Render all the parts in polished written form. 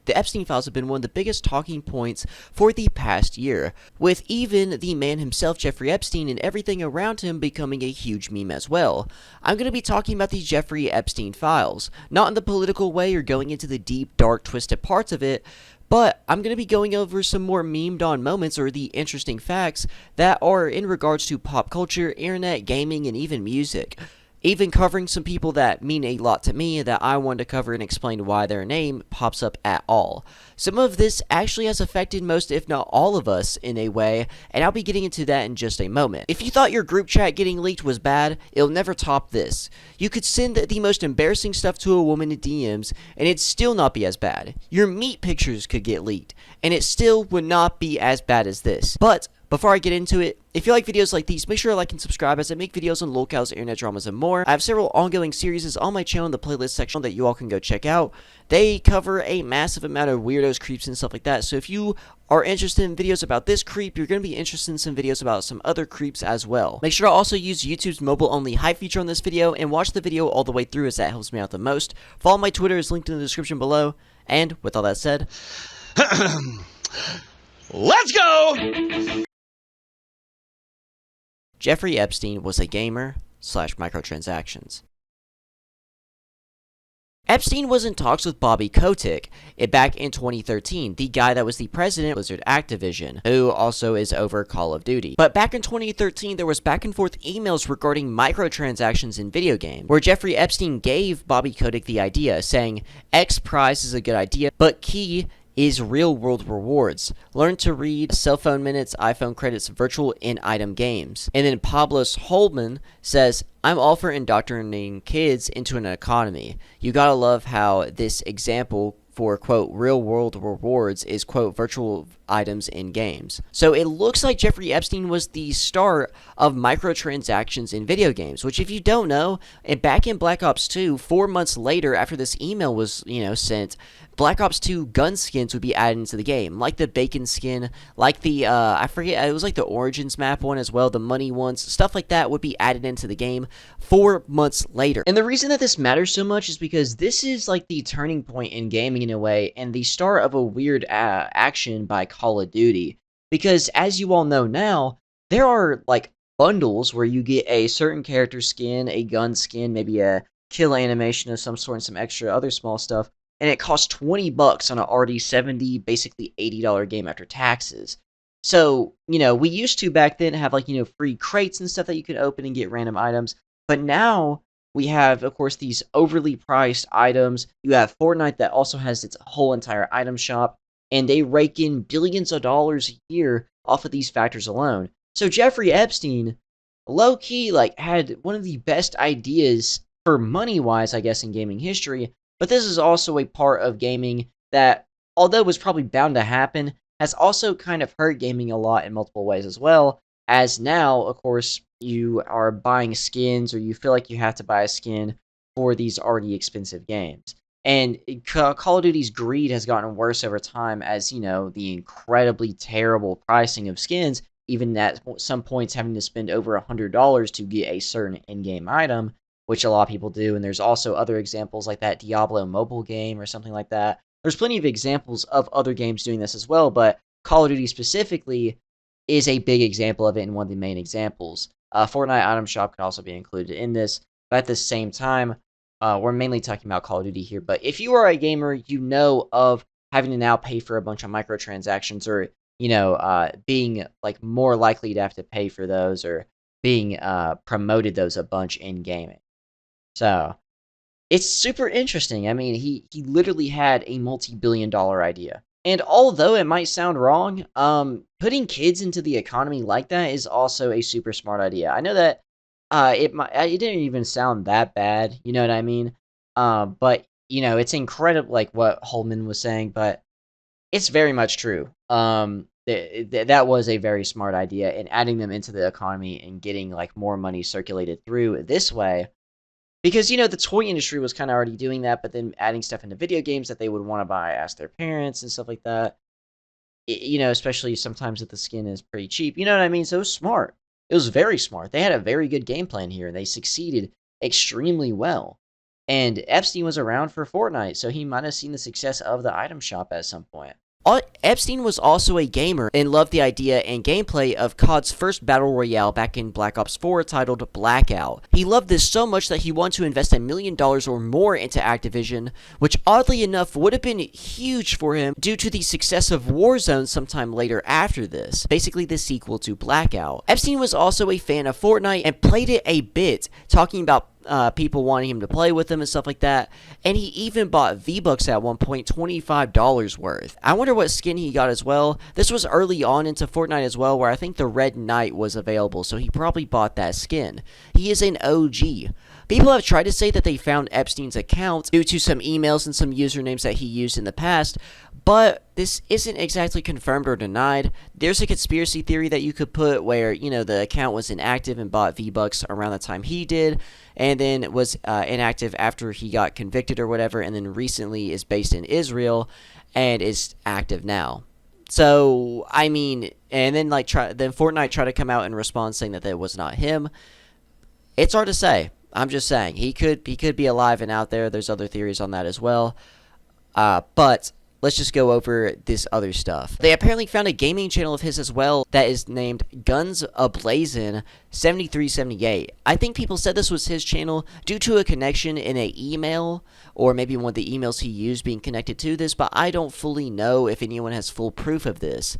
The Epstein Files have been one of the biggest talking points for the past year, with even the man himself, Jeffrey Epstein, and everything around him becoming a huge meme as well. I'm going to be talking about the Jeffrey Epstein Files, not in the political way or going into the deep, dark, twisted parts of it, but I'm going to be going over some more memed on moments or the interesting facts that are in regards to pop culture, internet, gaming, and even music. Even covering some people that mean a lot to me that I wanted to cover and explain why their name pops up at all. Some of this actually has affected most, if not all of us in a way, and I'll be getting into that in just a moment. If you thought your group chat getting leaked was bad, it'll never top this. You could send the most embarrassing stuff to a woman in DMs, and it'd still not be as bad. Your meat pictures could get leaked, and it still would not be as bad as this. But before I get into it, if you like videos like these, make sure to like and subscribe as I make videos on locales, internet dramas, and more. I have several ongoing series on my channel in the playlist section that you all can go check out. They cover a massive amount of weirdos, creeps, and stuff like that. So if you are interested in videos about this creep, you're going to be interested in some videos about some other creeps as well. Make sure to also use YouTube's mobile-only hype feature on this video and watch the video all the way through as that helps me out the most. Follow my Twitter is linked in the description below. And with all that said, let's go! Jeffrey Epstein was a gamer / microtransactions. Epstein was in talks with Bobby Kotick back in 2013, the guy that was the president of Blizzard Activision, who also is over Call of Duty. But back in 2013, there was back and forth emails regarding microtransactions in video games, where Jeffrey Epstein gave Bobby Kotick the idea, saying, X prize is a good idea, but key is real-world rewards. Learn to read cell phone minutes, iPhone credits, virtual in-item games. And then Pablos Holman says, I'm all for indoctrinating kids into an economy. You gotta love how this example for, quote, real-world rewards is, quote, virtual items in games. So it looks like Jeffrey Epstein was the start of microtransactions in video games, which if you don't know, and back in Black Ops 2, 4 months later after this email was, sent, Black Ops 2 gun skins would be added into the game, like the bacon skin, like the, I forget, it was like the Origins map one as well, the money ones, stuff like that would be added into the game 4 months later. And the reason that this matters so much is because this is like the turning point in gaming in a way, and the start of a weird action by Call of Duty. Because as you all know now, there are like bundles where you get a certain character skin, a gun skin, maybe a kill animation of some sort, and some extra other small stuff, and it costs $20 on an already $70, basically $80 game after taxes. So, we used to back then have like, free crates and stuff that you could open and get random items, but now we have, of course, these overly priced items. You have Fortnite that also has its whole entire item shop, and they rake in billions of dollars a year off of these factors alone. So Jeffrey Epstein, low-key, had one of the best ideas for money-wise, I guess, in gaming history, but this is also a part of gaming that, although was probably bound to happen, has also kind of hurt gaming a lot in multiple ways as well, as now, of course, you are buying skins, or you feel like you have to buy a skin for these already expensive games. And Call of Duty's greed has gotten worse over time as, the incredibly terrible pricing of skins, even at some points having to spend over $100 to get a certain in-game item, which a lot of people do. And there's also other examples like that Diablo mobile game or something like that. There's plenty of examples of other games doing this as well, but Call of Duty specifically is a big example of it and one of the main examples. Fortnite item shop can also be included in this, but at the same time, we're mainly talking about Call of Duty here. But if you are a gamer, you know of having to now pay for a bunch of microtransactions, or being like more likely to have to pay for those, or being promoted those a bunch in gaming. So it's super interesting. I mean, he literally had a multi-billion-dollar idea. And although it might sound wrong, putting kids into the economy like that is also a super smart idea. I know that it didn't even sound that bad, you know what I mean? But it's incredible, like what Holman was saying, but it's very much true. That was a very smart idea, and adding them into the economy and getting like more money circulated through this way. Because, the toy industry was kind of already doing that, but then adding stuff into video games that they would want to buy, ask their parents and stuff like that. Especially sometimes if the skin is pretty cheap. You know what I mean? So it was smart. It was very smart. They had a very good game plan here, and they succeeded extremely well. And Epstein was around for Fortnite, so he might have seen the success of the item shop at some point. Epstein was also a gamer and loved the idea and gameplay of COD's first battle royale back in Black Ops 4 titled Blackout. He loved this so much that he wanted to invest $1 million or more into Activision, which oddly enough would have been huge for him due to the success of Warzone sometime later after this, basically the sequel to Blackout. Epstein was also a fan of Fortnite and played it a bit, talking about people wanting him to play with them and stuff like that, and he even bought V-Bucks at one point, $25 worth. I wonder what skin he got as well. This was early on into Fortnite as well, where I think the Red Knight was available, so he probably bought that skin. He is an OG. People have tried to say that they found Epstein's account due to some emails and some usernames that he used in the past, but this isn't exactly confirmed or denied. There's a conspiracy theory that you could put where, the account was inactive and bought V-Bucks around the time he did, and then was inactive after he got convicted or whatever, and then recently is based in Israel and is active now. So, and then then Fortnite tried to come out and respond saying that was not him. It's hard to say. I'm just saying he could be alive and out there. There's other theories on that as well. But let's just go over this other stuff. They apparently found a gaming channel of his as well that is named Guns Ablazing 7378. I think people said this was his channel due to a connection in an email, or maybe one of the emails he used being connected to this, but I don't fully know if anyone has full proof of this.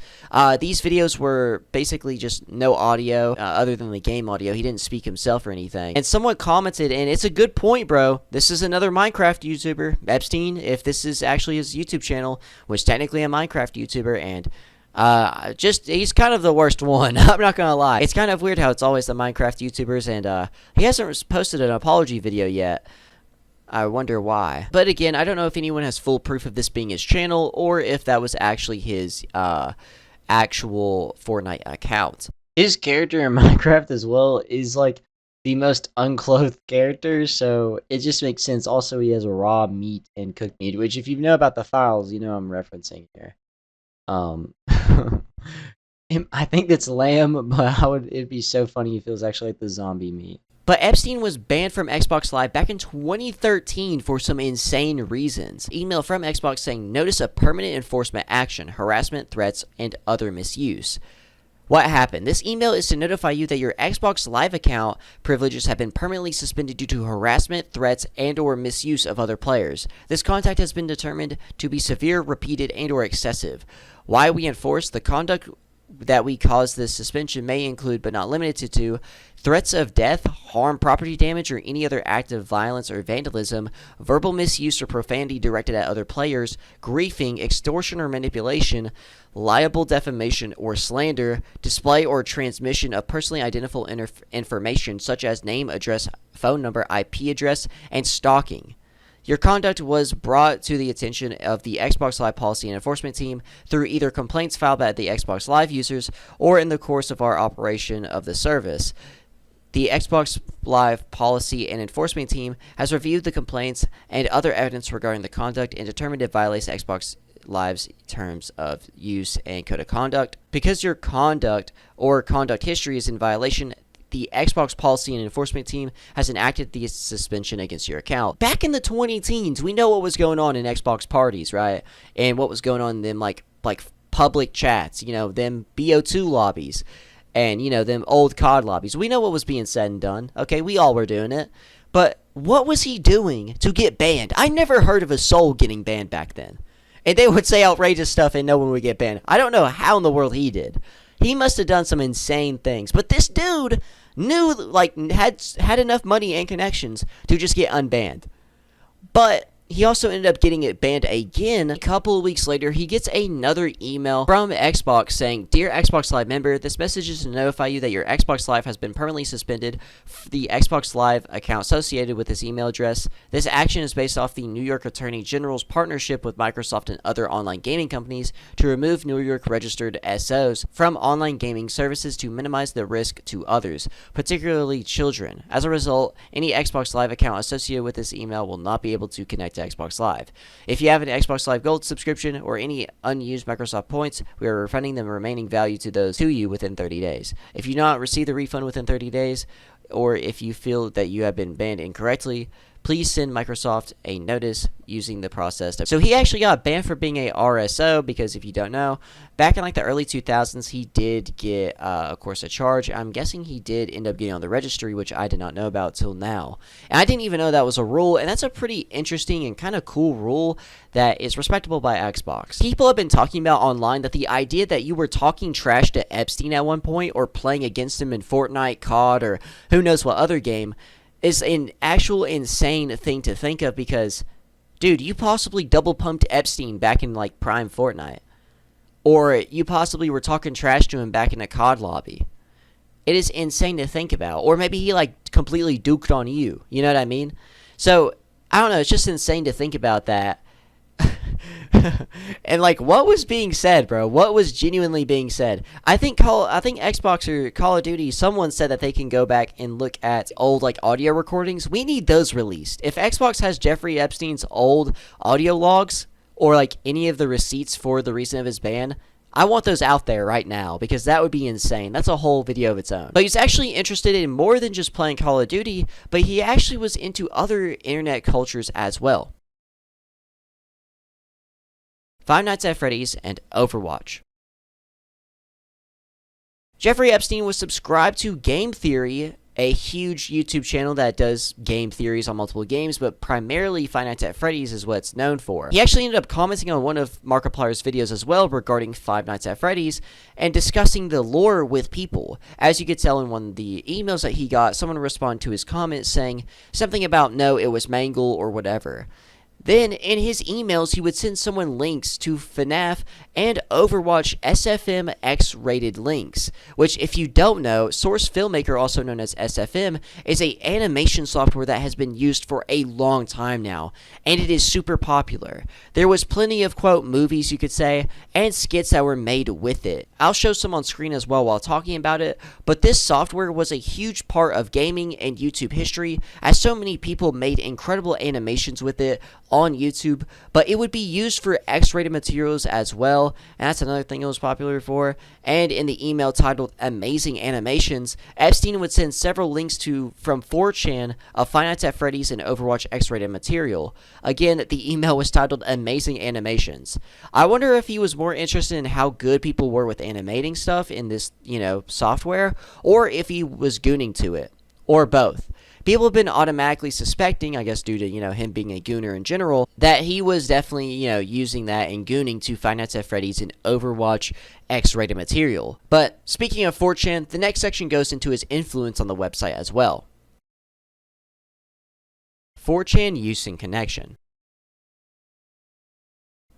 These videos were basically just no audio, other than the game audio. He didn't speak himself or anything. And someone commented, and it's a good point, bro. This is another Minecraft YouTuber, Epstein, if this is actually his YouTube channel, was technically a Minecraft YouTuber, and he's kind of the worst one. I'm not gonna lie. It's kind of weird how it's always the Minecraft YouTubers, and he hasn't posted an apology video yet. I wonder why. But again, I don't know if anyone has full proof of this being his channel, or if that was actually his actual Fortnite account. His character in Minecraft as well is like the most unclothed character, so it just makes sense. Also, he has raw meat and cooked meat, which if you know about the files, you know I'm referencing here. I think that's lamb, but it'd be so funny if it was actually like the zombie meat. But Epstein was banned from Xbox Live back in 2013 for some insane reasons. Email from Xbox saying, notice of permanent enforcement action, harassment, threats, and other misuse. What happened? This email is to notify you that your Xbox Live account privileges have been permanently suspended due to harassment, threats, and or misuse of other players. This contact has been determined to be severe, repeated, and or excessive. Why we enforce the conduct that we cause this suspension may include, but not limited to, threats of death, harm, property damage, or any other act of violence or vandalism, verbal misuse or profanity directed at other players, griefing, extortion or manipulation, liable defamation or slander, display or transmission of personally identifiable information such as name, address, phone number, IP address, and stalking. Your conduct was brought to the attention of the Xbox Live Policy and Enforcement Team through either complaints filed by the Xbox Live users or in the course of our operation of the service. The Xbox Live Policy and Enforcement Team has reviewed the complaints and other evidence regarding the conduct and determined it violates Xbox Live's terms of use and code of conduct. Because your conduct or conduct history is in violation, the Xbox Policy and Enforcement Team has enacted the suspension against your account. Back in the 2010s, we know what was going on in Xbox parties, right? And what was going on in them, like public chats, them BO2 lobbies, and, them old COD lobbies. We know what was being said and done. Okay, we all were doing it. But what was he doing to get banned? I never heard of a soul getting banned back then. And they would say outrageous stuff and no one would get banned. I don't know how in the world he did. He must have done some insane things. But this dude knew, had enough money and connections to just get unbanned. But he also ended up getting it banned again. A couple of weeks later, he gets another email from Xbox saying, Dear Xbox Live member, this message is to notify you that your Xbox Live has been permanently suspended. The Xbox Live account associated with this email address. This action is based off the New York Attorney General's partnership with Microsoft and other online gaming companies to remove New York registered SOs from online gaming services to minimize the risk to others, particularly children. As a result, any Xbox Live account associated with this email will not be able to connect to Xbox Live. If you have an Xbox Live Gold subscription or any unused Microsoft points, we are refunding the remaining value to you within 30 days. If you do not receive the refund within 30 days, or if you feel that you have been banned incorrectly, please send Microsoft a notice using the process. So he actually got banned for being a RSO because if you don't know, back in like the early 2000s, he did get, of course, a charge. I'm guessing he did end up getting on the registry, which I did not know about till now. And I didn't even know that was a rule, and that's a pretty interesting and kind of cool rule that is respectable by Xbox. People have been talking about online that the idea that you were talking trash to Epstein at one point or playing against him in Fortnite, COD, or who knows what other game is an actual insane thing to think of because, dude, you possibly double pumped Epstein back in like prime Fortnite. Or you possibly were talking trash to him back in a COD lobby. It is insane to think about. Or maybe he like completely duked on you. You know what I mean? So, I don't know, it's just insane to think about that. And like, what was being said, bro? What was genuinely being said? I think Xbox or Call of Duty, someone said that they can go back and look at old like audio recordings. We need those released. If Xbox has Jeffrey Epstein's old audio logs or like any of the receipts for the reason of his ban, I want those out there right now because that would be insane. That's a whole video of its own. But he's actually interested in more than just playing Call of Duty, but he actually was into other internet cultures as well. Five Nights at Freddy's and Overwatch. Jeffrey Epstein was subscribed to Game Theory, a huge YouTube channel that does game theories on multiple games, but primarily Five Nights at Freddy's is what it's known for. He actually ended up commenting on one of Markiplier's videos as well regarding Five Nights at Freddy's and discussing the lore with people. As you could tell in one of the emails that he got, someone responded to his comment saying something about, no, it was Mangle or whatever. Then, in his emails, he would send someone links to FNAF and Overwatch SFM X-rated links, which, if you don't know, Source Filmmaker, also known as SFM, is a animation software that has been used for a long time now, and it is super popular. There was plenty of, quote, movies, you could say, and skits that were made with it. I'll show some on screen as well while talking about it, but this software was a huge part of gaming and YouTube history, as so many people made incredible animations with it on YouTube, but it would be used for X-rated materials as well, and that's another thing it was popular for. And in the email titled Amazing Animations, Epstein would send several links from 4chan of Five Nights at Freddy's and Overwatch X-rated material. Again, the email was titled Amazing Animations. I wonder if he was more interested in how good people were with animating stuff in this, software, or if he was gooning to it, or both. People have been automatically suspecting, I guess due to, him being a gooner in general, that he was definitely, using that and gooning to Five Nights at Freddy's and Overwatch X-rated material. But speaking of 4chan, the next section goes into his influence on the website as well. 4chan use and connection.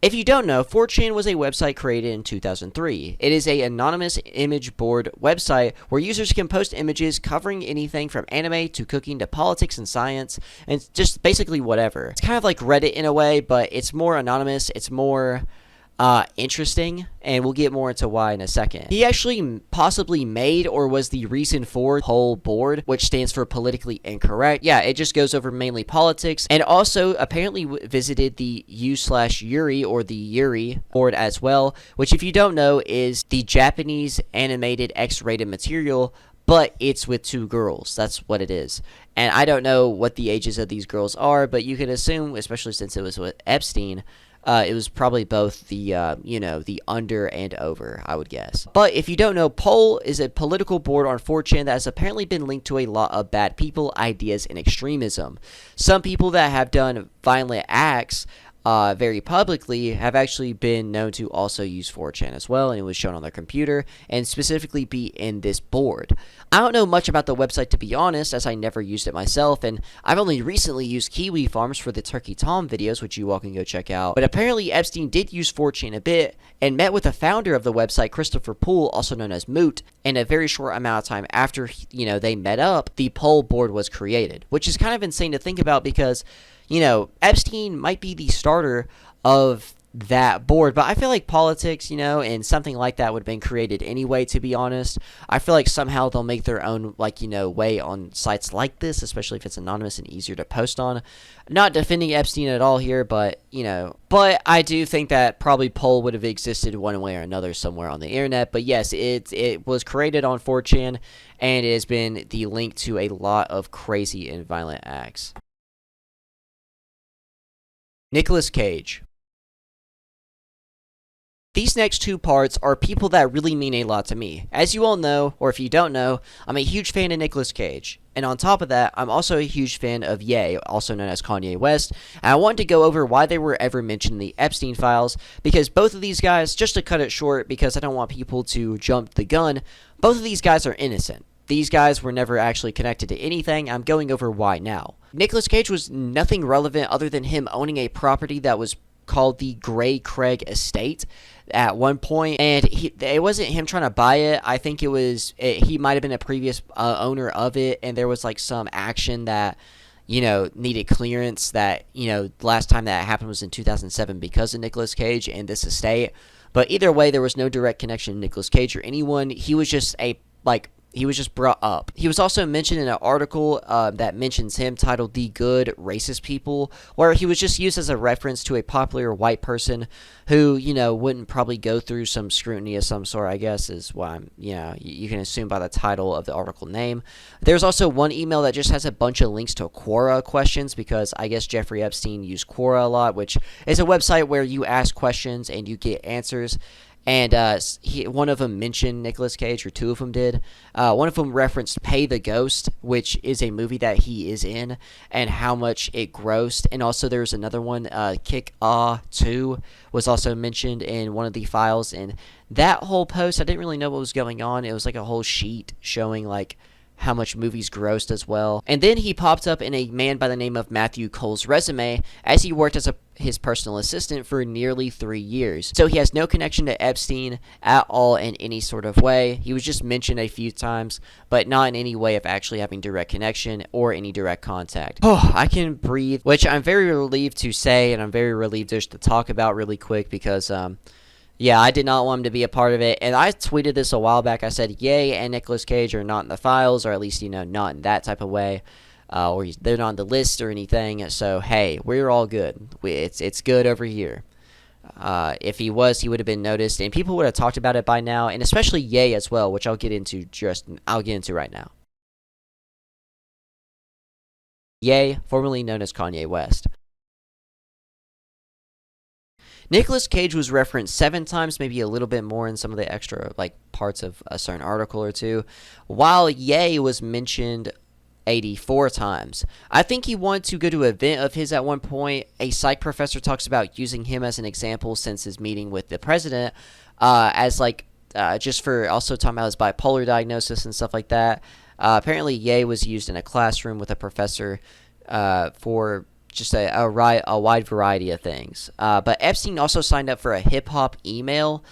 If you don't know, 4chan was a website created in 2003. It is an anonymous image board website where users can post images covering anything from anime to cooking to politics and science, and just basically whatever. It's kind of like Reddit in a way, but it's more anonymous, it's more interesting, and we'll get more into why in a second. He actually possibly made or was the reason for the whole board, which stands for politically incorrect. Yeah, it just goes over mainly politics, and also apparently visited the U/Yuri or the Yuri board as well, which if you don't know is the Japanese animated X-rated material, but it's with two girls. That's what it is. And I don't know what the ages of these girls are, but you can assume, especially since it was with Epstein, it was probably both the, the under and over, I would guess. But if you don't know, Poll is a political board on 4chan that has apparently been linked to a lot of bad people, ideas, and extremism. Some people that have done violent acts very publicly have actually been known to also use 4chan as well, and it was shown on their computer, and specifically be in this board. I don't know much about the website, to be honest, as I never used it myself, and I've only recently used Kiwi Farms for the Turkey Tom videos, which you all can go check out. But apparently Epstein did use 4chan a bit, and met with the founder of the website, Christopher Poole, also known as Moot, and a very short amount of time after, they met up, the Poll board was created, which is kind of insane to think about because Epstein might be the starter of that board, but I feel like politics, and something like that would have been created anyway, to be honest. I feel like somehow they'll make their own, way on sites like this, especially if it's anonymous and easier to post on. Not defending Epstein at all here, but, but I do think that probably Poll would have existed one way or another somewhere on the internet. But yes, it was created on 4chan, and it has been the link to a lot of crazy and violent acts. Nicolas Cage. These next two parts are people that really mean a lot to me. As you all know, or if you don't know, I'm a huge fan of Nicolas Cage. And on top of that, I'm also a huge fan of Ye, also known as Kanye West. And I wanted to go over why they were ever mentioned in the Epstein Files, because both of these guys, just to cut it short, because I don't want people to jump the gun, both of these guys are innocent. These guys were never actually connected to anything. I'm going over why now. Nicolas Cage was nothing relevant other than him owning a property that was called the Gray Craig Estate at one point, and it wasn't him trying to buy it. I think he might have been a previous owner of it, and there was like some action that needed clearance that last time that happened was in 2007 because of Nicolas Cage and this estate. But either way, there was no direct connection to Nicolas Cage or anyone. He was just he was just brought up. He was also mentioned in an article that mentions him titled "The Good Racist People," where he was just used as a reference to a popular white person who, wouldn't probably go through some scrutiny of some sort, I guess, is what I'm, you can assume by the title of the article name. There's also one email that just has a bunch of links to Quora questions, because I guess Jeffrey Epstein used Quora a lot, which is a website where you ask questions and you get answers. And one of them mentioned Nicolas Cage, or two of them did. One of them referenced Pay the Ghost, which is a movie that he is in, and how much it grossed. And also there's another one, Kick 2, was also mentioned in one of the files. And that whole post, I didn't really know what was going on. It was like a whole sheet showing like how much movies grossed as well. And then he popped up in a man by the name of Matthew Cole's resume, as he worked as his personal assistant for nearly 3 years. So he has no connection to Epstein at all in any sort of way. He was just mentioned a few times, but not in any way of actually having direct connection or any direct contact. Oh, I can breathe, which I'm very relieved to say, and I'm very relieved just to talk about really quick, because yeah, I did not want him to be a part of it, and I tweeted this a while back. I said, Ye and Nicolas Cage are not in the files, or at least, not in that type of way, or they're not on the list or anything, so, hey, we're all good. It's good over here. If he was, he would have been noticed, and people would have talked about it by now, and especially Ye as well, which I'll get into right now. Ye, formerly known as Kanye West. Nicolas Cage was referenced 7 times, maybe a little bit more in some of the extra parts of a certain article or two, while Ye was mentioned 84 times. I think he wanted to go to an event of his at one point. A psych professor talks about using him as an example since his meeting with the president, as just for also talking about his bipolar diagnosis and stuff like that. Apparently, Ye was used in a classroom with a professor for just a wide variety of things. But Epstein also signed up for a hip-hop email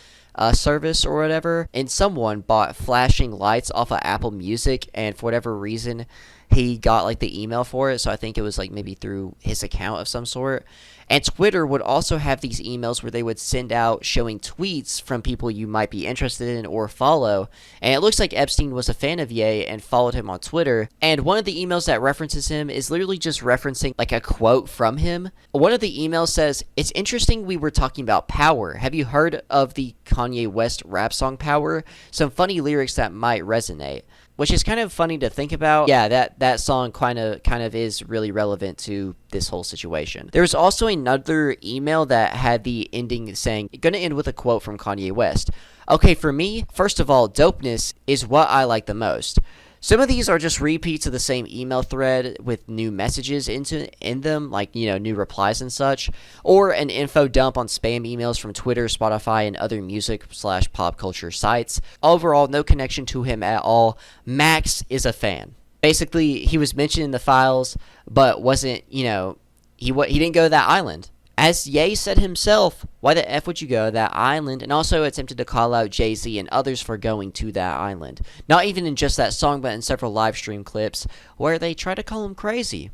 service or whatever, and someone bought flashing lights off of Apple Music, and for whatever reason, he got the email for it, so I think it was maybe through his account of some sort. And Twitter would also have these emails where they would send out showing tweets from people you might be interested in or follow. And it looks like Epstein was a fan of Ye and followed him on Twitter. And one of the emails that references him is literally just referencing a quote from him. One of the emails says, "It's interesting we were talking about power. Have you heard of the Kanye West rap song Power? Some funny lyrics that might resonate." Which is kind of funny to think about. Yeah, that song kind of is really relevant to this whole situation. There's also another email that had the ending saying, gonna end with a quote from Kanye West. Okay, for me, first of all, dopeness is what I like the most. Some of these are just repeats of the same email thread with new messages in them, new replies and such, or an info dump on spam emails from Twitter, Spotify, and other music/pop culture sites. Overall, no connection to him at all. Max is a fan. Basically, he was mentioned in the files, but wasn't, he didn't go to that island. As Ye said himself, why the F would you go to that island? And also attempted to call out Jay-Z and others for going to that island. Not even in just that song, but in several live stream clips where they try to call him crazy.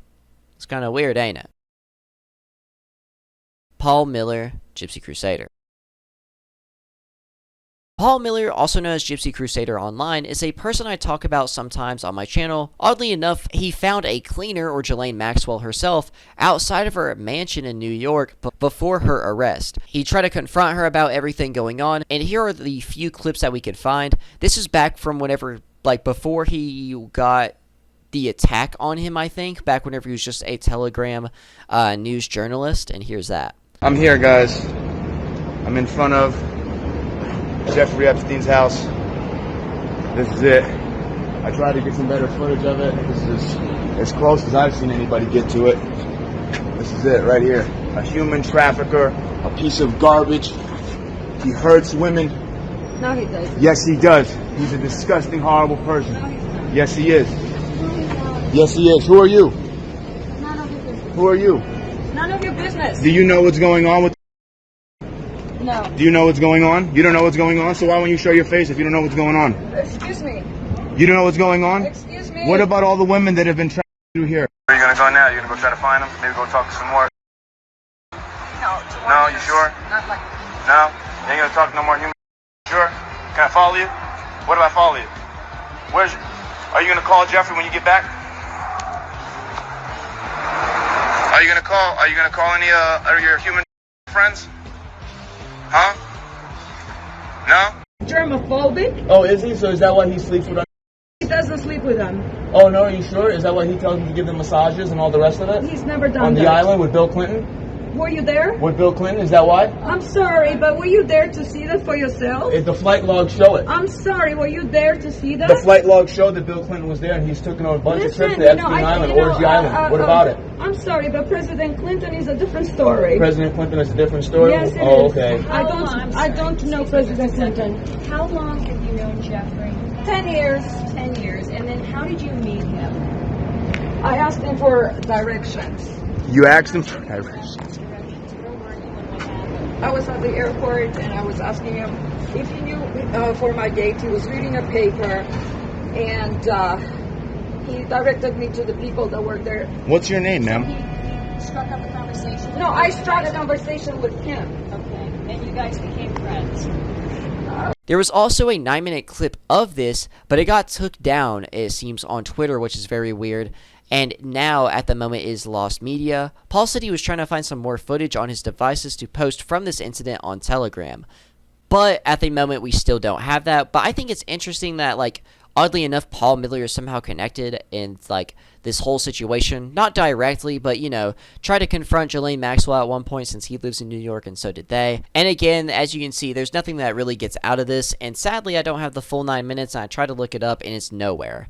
It's kind of weird, ain't it? Paul Miller, GypsyCrusader. Paul Miller, also known as GypsyCrusader Online, is a person I talk about sometimes on my channel. Oddly enough, he found a cleaner, or Ghislaine Maxwell herself, outside of her mansion in New York before her arrest. He tried to confront her about everything going on, and here are the few clips that we could find. This is back from whenever, before he got the attack on him, I think, back whenever he was just a Telegram news journalist, and here's that. I'm here, guys. I'm in front of Jeffrey Epstein's house. This is it. I tried to get some better footage of it. This is as close as I've seen anybody get to it. This is it right here. A human trafficker, a piece of garbage. He hurts women. No, he doesn't. Yes, he does. He's a disgusting, horrible person. No, he's not. Yes, he is. No, he's not. Yes, he is. Who are you? None of your business. Who are you? None of your business. Do you know what's going on with... No. Do you know what's going on? You don't know what's going on, so why won't you show your face if you don't know what's going on? Excuse me. You don't know what's going on? Excuse me. What about all the women that have been trapped through here? Where are you gonna go now? You're gonna go try to find them? Maybe go talk to some more? No. No, you sure? Not like. No? You ain't gonna talk to no more humans? Sure? Can I follow you? What if I follow you? Are you gonna call Jeffrey when you get back? Are you gonna call any of your human friends? Huh? No? Germophobic? Oh, is he? So is that why he sleeps with us? He doesn't sleep with them. Oh, no, are you sure? Is that why he tells them to give them massages and all the rest of it? He's never done On that. the island with Bill Clinton? Were you there? With Bill Clinton? Is that why? I'm sorry, but were you there to see that for yourself? The flight logs show it. I'm sorry, were you there to see that? The flight logs show that Bill Clinton was there and he's taken a bunch of trips to Epstein Island, Orgy Island. What about it? I'm sorry, but President Clinton is a different story. President Clinton is a different story? Yes, it is. Okay. I don't know President Clinton. How long have you known Jeffrey? 10 years. 10 years. And then how did you meet him? I asked him for directions. You asked him for directions? Where were you when what happened? I was at the airport and I was asking him if he knew for my gate. He was reading a paper and he directed me to the people that were there. What's your name, ma'am? He struck up a conversation? No, I started a conversation with him. Okay. And you guys became friends? There was also a 9-minute clip of this, but it got took down, it seems, on Twitter, which is very weird. And now, at the moment, is lost media. Paul said he was trying to find some more footage on his devices to post from this incident on Telegram. But at the moment, we still don't have that. But I think it's interesting that, like, oddly enough, Paul Miller is somehow connected in, like, this whole situation. Not directly, but, you know, try to confront Ghislaine Maxwell at one point since he lives in New York and so did they. And again, as you can see, there's nothing that really gets out of this. And sadly, I don't have the full 9 minutes, and I tried to look it up, and it's nowhere.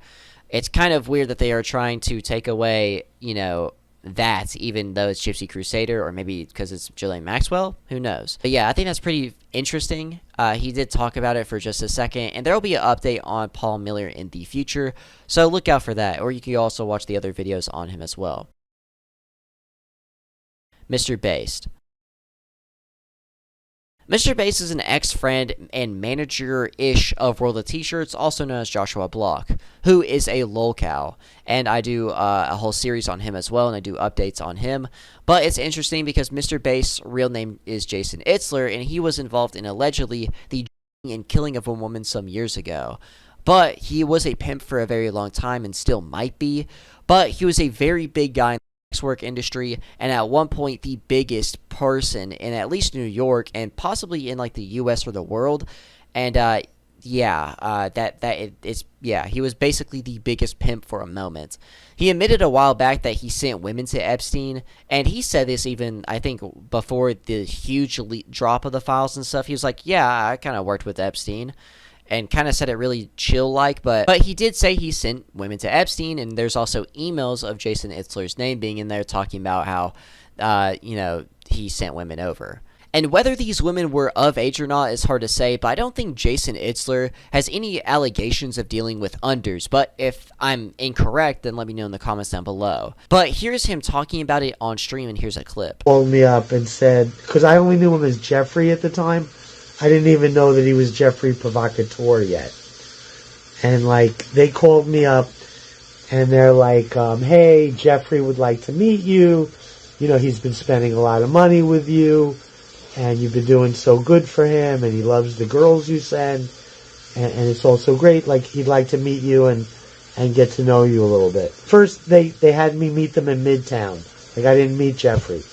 It's kind of weird that they are trying to take away, you know, that, even though it's GypsyCrusader, or maybe because it's Ghislaine Maxwell, who knows. But yeah, I think that's pretty interesting. He did talk about it for just a second, and there will be an update on Paul Miller in the future, so look out for that, or you can also watch the other videos on him as well. MrBased. MrBased is an ex-friend and manager-ish of World of T-Shirts, also known as Joshua Block, who is a lolcow, and I do a whole series on him as well, and I do updates on him. But it's interesting because MrBased's real name is Jason Itzler, and he was involved in allegedly the and killing of a woman some years ago. But he was a pimp for a very long time and still might be, but he was a very big guy in sex work industry, and at one point the biggest person in at least New York and possibly in like the US or the world. And he was basically the biggest pimp for a moment. He admitted a while back that he sent women to Epstein, and he said this even, I think, before the huge drop of the files and stuff. He was like, yeah, I kind of worked with Epstein, and kind of said it really chill-like, but he did say he sent women to Epstein, and there's also emails of Jason Itzler's name being in there talking about how, he sent women over. And whether these women were of age or not is hard to say, but I don't think Jason Itzler has any allegations of dealing with unders, but if I'm incorrect, then let me know in the comments down below. But here's him talking about it on stream, and here's a clip. Called me up and said, because I only knew him as Jeffrey at the time, I didn't even know that he was Jeffrey Provocateur yet. And, like, they called me up, and they're like, hey, Jeffrey would like to meet you. You know, he's been spending a lot of money with you, and you've been doing so good for him, and he loves the girls you send, and it's all so great. Like, he'd like to meet you and get to know you a little bit. First, they had me meet them in Midtown. Like, I didn't meet Jeffrey.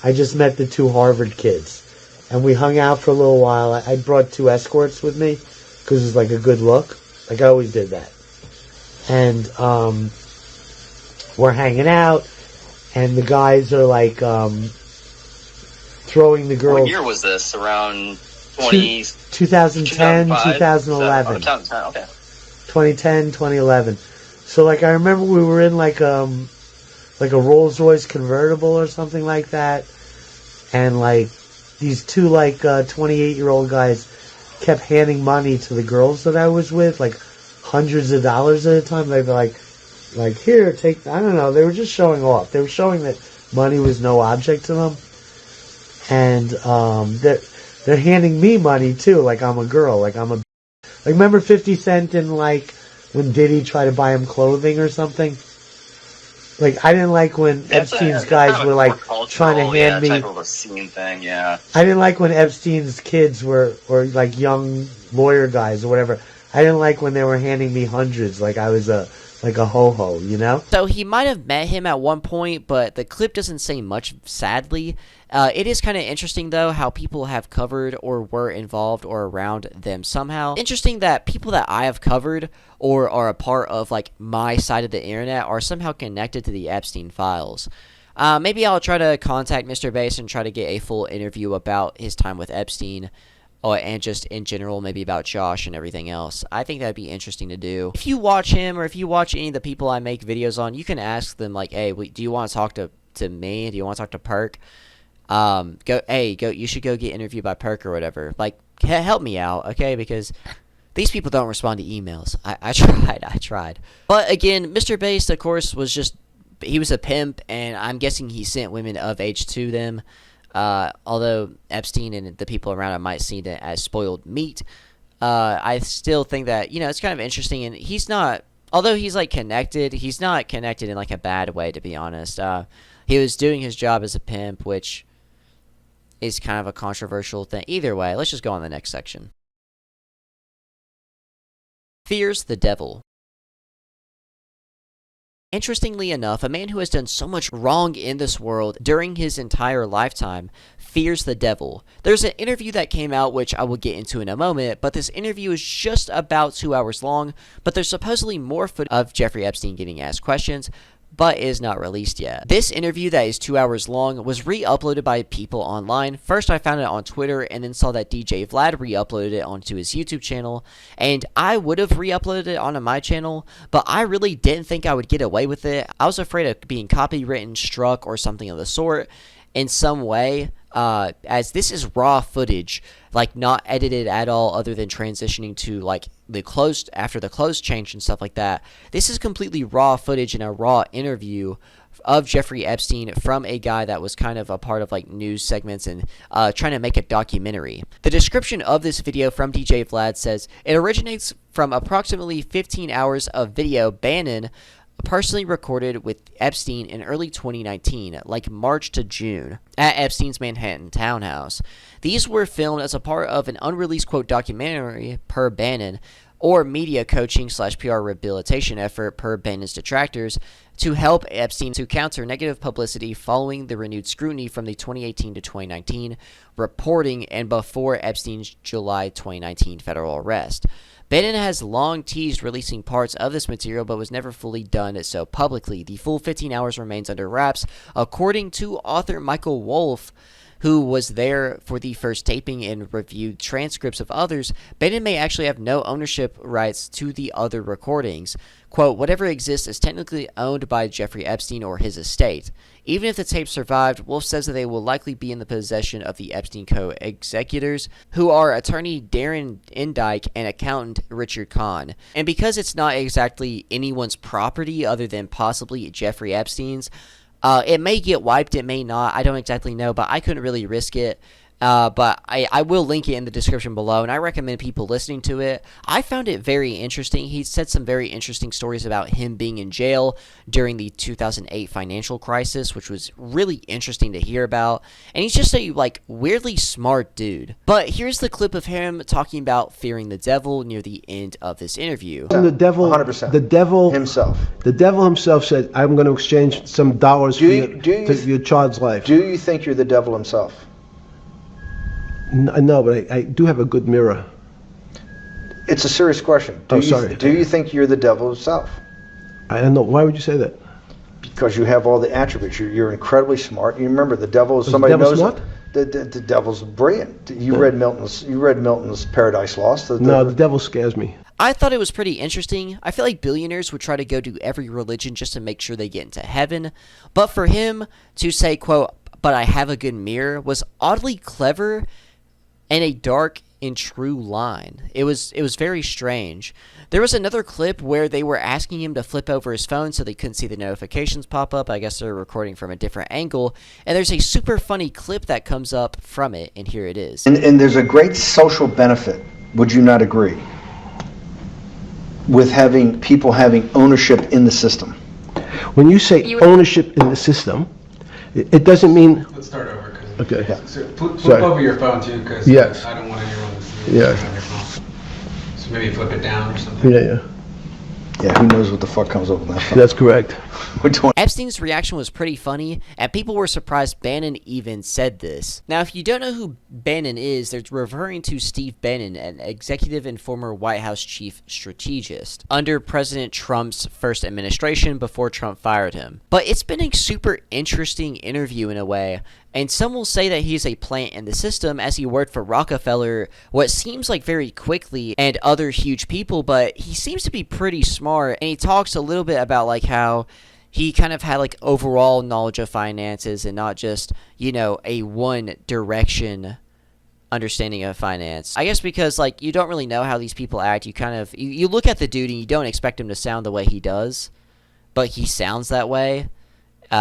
I just met the two Harvard kids. And we hung out for a little while. I brought 2 escorts with me because it was like a good look. Like I always did that. And we're hanging out, and the guys are like throwing the girls. What year was this? Around 2010, 2011. 2010, okay. 2010, 2011. So like I remember we were in like a Rolls Royce convertible or something like that, and like these two like 28-year-old guys kept handing money to the girls that I was with, like hundreds of dollars at a time. They'd be like here, take. I don't know. They were just showing off. They were showing that money was no object to them, and they're handing me money too, like I'm a girl, like I'm a. Like remember 50 Cent in like when Diddy tried to buy him clothing or something? Like I didn't like when Epstein's guys were like trying to hand me type of a scene thing, yeah. I didn't like when Epstein's kids were or like young lawyer guys or whatever. I didn't like when they were handing me hundreds like I was a ho-ho, you know? So he might have met him at one point, but the clip doesn't say much, sadly. It is kind of interesting, though, how people have covered or were involved or around them somehow. Interesting that people that I have covered or are a part of, like, my side of the internet are somehow connected to the Epstein Files. Maybe I'll try to contact MrBased and try to get a full interview about his time with Epstein. And just in general, maybe about Josh and everything else. I think that'd be interesting to do. If you watch him or if you watch any of the people I make videos on, you can ask them, like, hey, do you want to talk to me? Do you want to talk to PERK? You should go get interviewed by PERK or whatever. Like, help me out, okay? Because these people don't respond to emails. I tried. But again, MrBased, of course, he was a pimp, and I'm guessing he sent women of age to them. Although Epstein and the people around him might see it as spoiled meat, I still think that, it's kind of interesting, and he's not, although he's, like, connected, he's not connected in, like, a bad way, to be honest. He was doing his job as a pimp, which is kind of a controversial thing. Either way, let's just go on the next section. Fears the devil. Interestingly enough, a man who has done so much wrong in this world during his entire lifetime fears the devil. There's an interview that came out, which I will get into in a moment, but this interview is just about 2 hours long, but there's supposedly more footage of Jeffrey Epstein getting asked questions, but is not released yet. This interview that is 2 hours long was re-uploaded by people online. First I found it on Twitter and then saw that djvlad re-uploaded it onto his YouTube channel, and I would have re-uploaded it onto my channel, but I really didn't think I would get away with it. I was afraid of being copywritten, struck, or something of the sort in some way, as this is raw footage, like not edited at all other than transitioning to like after the close change and stuff like that. This is completely raw footage in a raw interview of Jeffrey Epstein from a guy that was kind of a part of like news segments and trying to make a documentary. The description of this video from djvlad says, it originates from approximately 15 hours of video Bannon personally recorded with Epstein in early 2019, like March to June, at Epstein's Manhattan townhouse. These were filmed as a part of an unreleased quote documentary per Bannon, or media coaching / PR rehabilitation effort per Bannon's detractors, to help Epstein to counter negative publicity following the renewed scrutiny from the 2018 to 2019 reporting and before Epstein's July 2019 federal arrest. Bannon has long teased releasing parts of this material, but was never fully done so publicly. The full 15 hours remains under wraps, according to author Michael Wolff, who was there for the first taping and reviewed transcripts of others. Bannon may actually have no ownership rights to the other recordings. Quote, whatever exists is technically owned by Jeffrey Epstein or his estate. Even if the tapes survived, Wolff says that they will likely be in the possession of the Epstein co-executors, who are attorney Darren Endike and accountant Richard Kahn. And because it's not exactly anyone's property other than possibly Jeffrey Epstein's, it may get wiped, it may not, I don't exactly know, but I couldn't really risk it. But I will link it in the description below, and I recommend people listening to it. I found it very interesting. He said some very interesting stories about him being in jail during the 2008 financial crisis, which was really interesting to hear about. And he's just a, like, weirdly smart dude. But here's the clip of him talking about fearing the devil near the end of this interview. The devil, 100%. The devil himself. The devil himself said, I'm going to exchange some dollars for your child's life. Do you think you're the devil himself? No, but I do have a good mirror. It's a serious question. Sorry. Do you think you're the devil himself? I don't know. Why would you say that? because you have all the attributes. You're incredibly smart. You remember the devil is Was somebody the devil knows smart? The devil's brilliant. You read Milton's Paradise Lost. No, the devil scares me. I thought it was pretty interesting. I feel like billionaires would try to go to every religion just to make sure they get into heaven. But for him to say, quote, "but I have a good mirror," was oddly clever and a dark and true line. It was very strange. There was another clip where they were asking him to flip over his phone so they couldn't see the notifications pop up. I guess they're recording from a different angle. And there's a super funny clip that comes up from it, and here it is. And there's a great social benefit, would you not agree, with having people having ownership in the system? When you say ownership in the system, it doesn't mean... Let's start over. Okay. Yeah. So flip over your phone too, because yes. I don't want anyone to see you on your phone. So maybe flip it down or something. Yeah. Yeah, who knows what the fuck comes up with that phone. That's correct. Epstein's reaction was pretty funny, and people were surprised Bannon even said this. Now, if you don't know who Bannon is, they're referring to Steve Bannon, an executive and former White House chief strategist, under President Trump's first administration before Trump fired him. But it's been a super interesting interview in a way, and some will say that he's a plant in the system as he worked for Rockefeller, what seems like very quickly, and other huge people, but he seems to be pretty smart, and he talks a little bit about like how he kind of had like overall knowledge of finances and not just, you know, a one direction understanding of finance. I guess because like you don't really know how these people act. You kind of you look at the dude and you don't expect him to sound the way he does, but he sounds that way.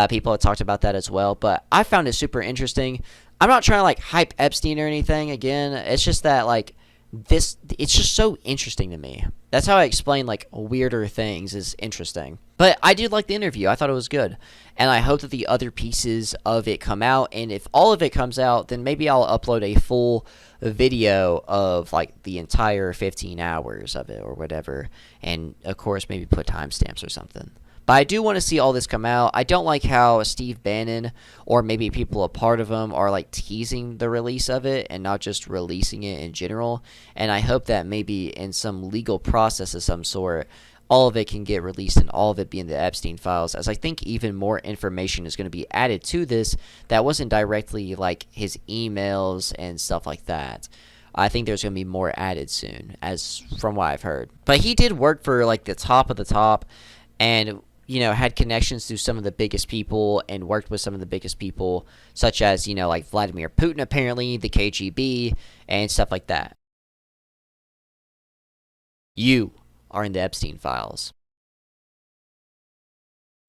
People have talked about that as well, but I found it super interesting. I'm not trying to like hype Epstein or anything. Again, it's just that like it's just so interesting to me. That's how I explain like weirder things is interesting. But I did like the interview. I thought it was good. And I hope that the other pieces of it come out. And if all of it comes out, then maybe I'll upload a full video of like the entire 15 hours of it or whatever. And of course, maybe put timestamps or something. But I do want to see all this come out. I don't like how Steve Bannon or maybe people a part of him are like teasing the release of it and not just releasing it in general. And I hope that maybe in some legal process of some sort, all of it can get released and all of it be in the Epstein files, as I think even more information is going to be added to this that wasn't directly like his emails and stuff like that. I think there's going to be more added soon, as from what I've heard. But he did work for like the top of the top and, you know, had connections to some of the biggest people and worked with some of the biggest people, such as, you know, like Vladimir Putin, apparently, the KGB, and stuff like that. You are in the Epstein files.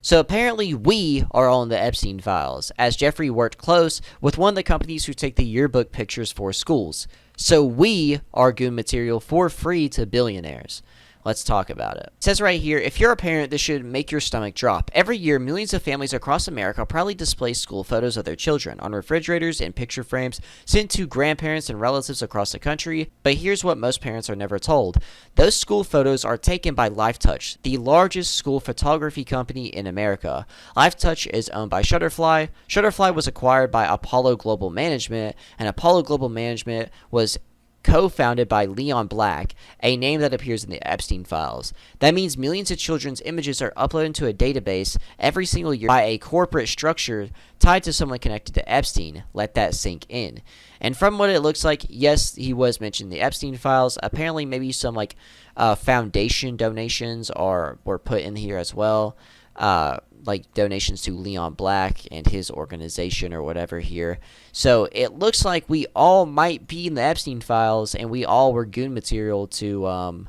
So apparently we are all in the Epstein files, as Jeffrey worked close with one of the companies who take the yearbook pictures for schools. So we are goon material for free to billionaires. Let's talk about it. It says right here, if you're a parent, this should make your stomach drop. Every year, millions of families across America proudly display school photos of their children on refrigerators and picture frames sent to grandparents and relatives across the country. But here's what most parents are never told. Those school photos are taken by LifeTouch, the largest school photography company in America. LifeTouch is owned by Shutterfly. Shutterfly was acquired by Apollo Global Management, and Apollo Global Management was co-founded by Leon Black, a name that appears in the Epstein files. That means millions of children's images are uploaded into a database every single year by a corporate structure tied to someone connected to Epstein. Let that sink in. And from what it looks like, yes, he was mentioned in the Epstein files. Apparently, maybe some like foundation donations were put in here as well. Like donations to Leon Black and his organization or whatever here. So it looks like we all might be in the Epstein files, and we all were goon material to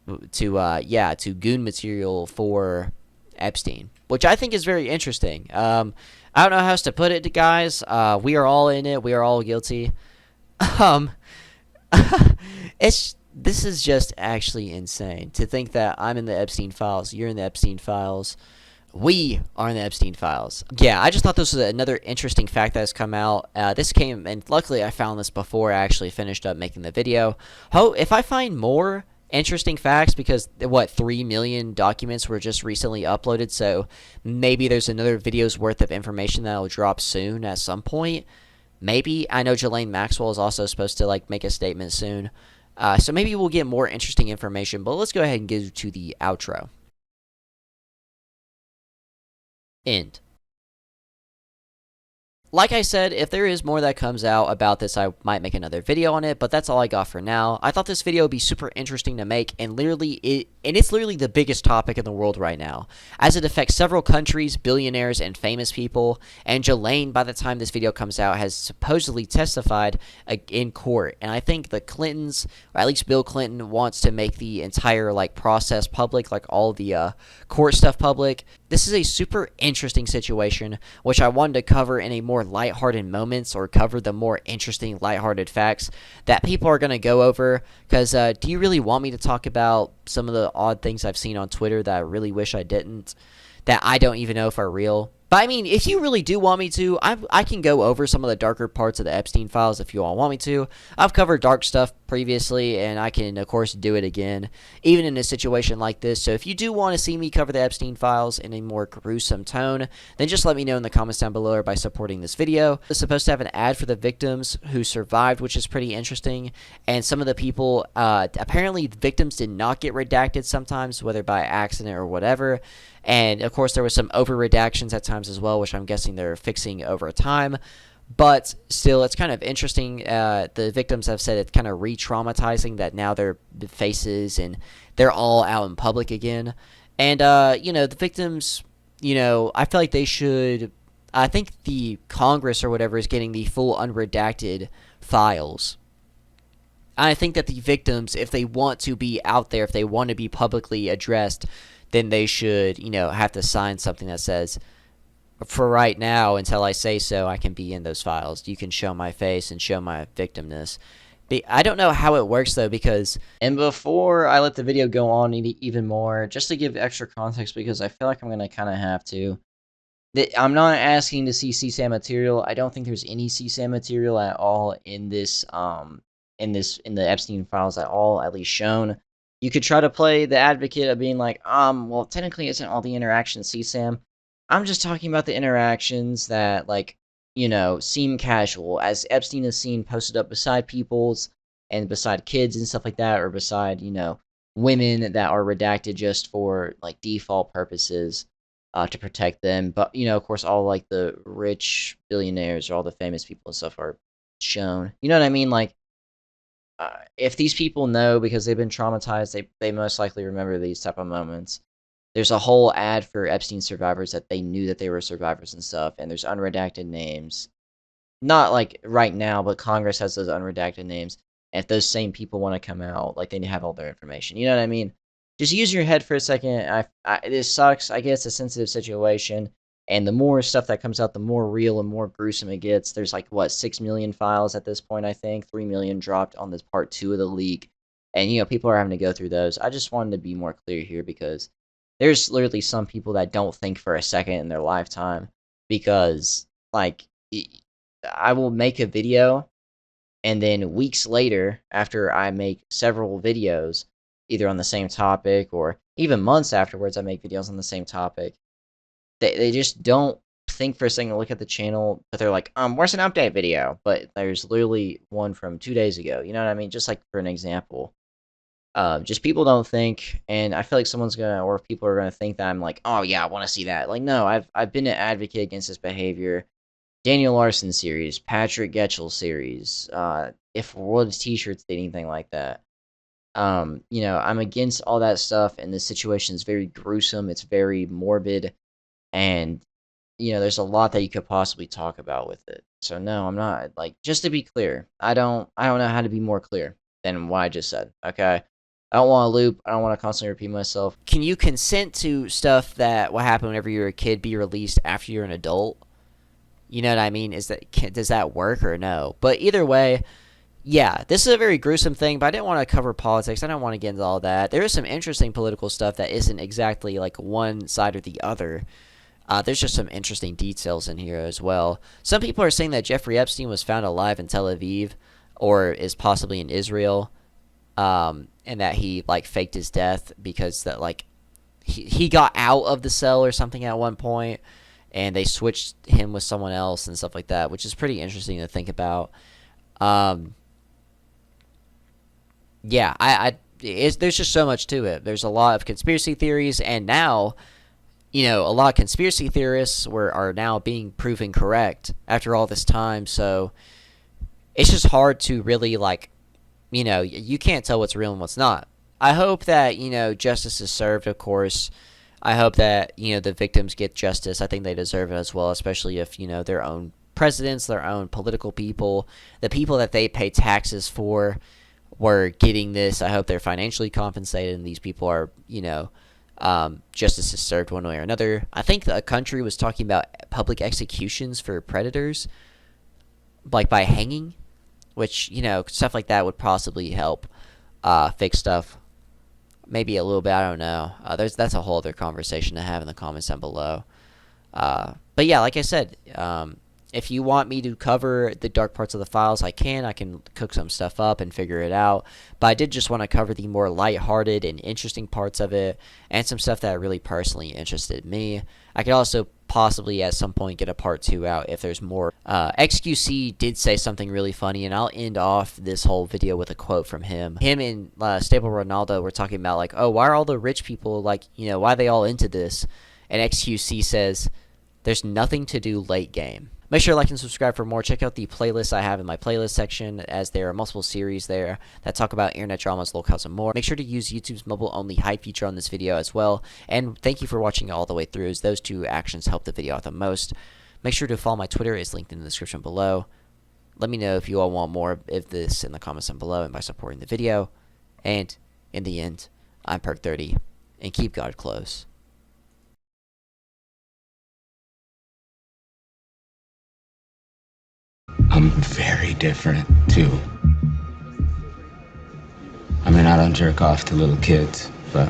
goon material for Epstein, which I think is very interesting. I don't know how else to put it, guys. We are all in it. We are all guilty. This is just actually insane to think that I'm in the Epstein files, you're in the Epstein files, we are in the Epstein files. Yeah, I just thought this was another interesting fact that has come out. This came, and luckily I found this before I actually finished up making the video. If I find more interesting facts, because 3 million documents were just recently uploaded, so maybe there's another video's worth of information that'll drop soon at some point. Maybe. I know Ghislaine Maxwell is also supposed to like make a statement soon. So maybe we'll get more interesting information, but let's go ahead and get to the outro. End. Like I said, if there is more that comes out about this, I might make another video on it, but that's all I got for now. I thought this video would be super interesting to make, and it's literally the biggest topic in the world right now, as it affects several countries, billionaires, and famous people, and Ghislaine, by the time this video comes out, has supposedly testified in court, and I think the Clintons, or at least Bill Clinton, wants to make the entire, process public, all the court stuff public. This is a super interesting situation, which I wanted to cover in a more lighthearted moments, or cover the more interesting lighthearted facts that people are going to go over, because do you really want me to talk about some of the odd things I've seen on Twitter that I really wish I didn't, that I don't even know if are real? But I mean, if you really do want me to, I can go over some of the darker parts of the Epstein Files if you all want me to. I've covered dark stuff previously, and I can, of course, do it again, even in a situation like this. So if you do want to see me cover the Epstein Files in a more gruesome tone, then just let me know in the comments down below or by supporting this video. It's supposed to have an ad for the victims who survived, which is pretty interesting. And some of the people, apparently the victims did not get redacted sometimes, whether by accident or whatever. And, of course, there was some over-redactions at times as well, which I'm guessing they're fixing over time. But still, it's kind of interesting. The victims have said it's kind of re-traumatizing that now their faces and they're all out in public again. And, the victims, I feel like they should... I think the Congress or whatever is getting the full unredacted files. I think that the victims, if they want to be out there, if they want to be publicly addressed, then they should, have to sign something that says, for right now, until I say so, I can be in those files. You can show my face and show my victimness. I don't know how it works, though, because... And before I let the video go on even more, just to give extra context, because I feel like I'm going to kind of have to... I'm not asking to see CSAM material. I don't think there's any CSAM material at all in this, in the Epstein Files at all, at least shown. You could try to play the advocate of being like, well, technically isn't all the interactions CSAM. I'm just talking about the interactions that, seem casual, as Epstein is seen posted up beside people's, and beside kids and stuff like that, or beside, women that are redacted just for, default purposes, to protect them. But, of course, all, the rich billionaires or all the famous people and stuff are shown. You know what I mean? If these people know because they've been traumatized, they most likely remember these type of moments. There's a whole ad for Epstein survivors that they knew that they were survivors and stuff, and there's unredacted names. Not right now, but Congress has those unredacted names. And if those same people want to come out, they have all their information. You know what I mean? Just use your head for a second. This sucks. I guess it's a sensitive situation. And the more stuff that comes out, the more real and more gruesome it gets. There's 6 million files at this point, I think. 3 million dropped on this part 2 of the leak. And, people are having to go through those. I just wanted to be more clear here because there's literally some people that don't think for a second in their lifetime. Because, I will make a video, and then weeks later, after I make several videos, either on the same topic or even months afterwards, I make videos on the same topic. They just don't think for a second to look at the channel, but they're like, where's an update video? But there's literally one from 2 days ago. You know what I mean? Just for an example. Just people don't think, and I feel like or people are gonna think that I'm like, oh yeah, I want to see that. No, I've been an advocate against this behavior. Daniel Larson series, Patrick Getchell series, if World T-shirts did anything like that. I'm against all that stuff, and this situation is very gruesome. It's very morbid. And, there's a lot that you could possibly talk about with it. So, no, I'm not. Just to be clear, I don't know how to be more clear than what I just said, okay? I don't want to loop. I don't want to constantly repeat myself. Can you consent to stuff that will happen whenever you're a kid be released after you're an adult? You know what I mean? Does that work or no? But either way, yeah, this is a very gruesome thing, but I didn't want to cover politics. I don't want to get into all that. There is some interesting political stuff that isn't exactly one side or the other. There's just some interesting details in here as well. Some people are saying that Jeffrey Epstein was found alive in Tel Aviv, or is possibly in Israel, and that he faked his death because that he got out of the cell or something at one point, and they switched him with someone else and stuff like that, which is pretty interesting to think about. Yeah, there's just so much to it. There's a lot of conspiracy theories, and now you know, a lot of conspiracy theorists are now being proven correct after all this time. So it's just hard to really, like, you know, you can't tell what's real and what's not. I hope that, you know, justice is served, of course. I hope that, you know, the victims get justice. I think they deserve it as well, especially if, you know, their own presidents, their own political people, the people that they pay taxes for were getting this. I hope they're financially compensated and these people are, you know, justice is served one way or another. I think the country was talking about public executions for predators, like by hanging, which, you know, stuff like that would possibly help fix stuff. Maybe a little bit, I don't know. That's a whole other conversation to have in the comments down below. But yeah, like I said, if you want me to cover the dark parts of the files, I can cook some stuff up and figure it out. But I did just want to cover the more lighthearted and interesting parts of it, and some stuff that really personally interested me. I could also possibly at some point get a part 2 out if there's more. XQC did say something really funny, and I'll end off this whole video with a quote from him. Him and Stable Ronaldo were talking about, like, oh, why are all the rich people, like, you know, why are they all into this? And XQC says, there's nothing to do late game. Make sure to like and subscribe for more. Check out the playlist I have in my playlist section, as there are multiple series there that talk about internet dramas, locales, and more. Make sure to use YouTube's mobile-only hide feature on this video as well. And thank you for watching it all the way through, as those 2 actions help the video out the most. Make sure to follow my Twitter. It's linked in the description below. Let me know if you all want more of this in the comments down below and by supporting the video. And in the end, I'm PERK30, and keep God close. I'm very different, too. I mean, I don't jerk off to little kids.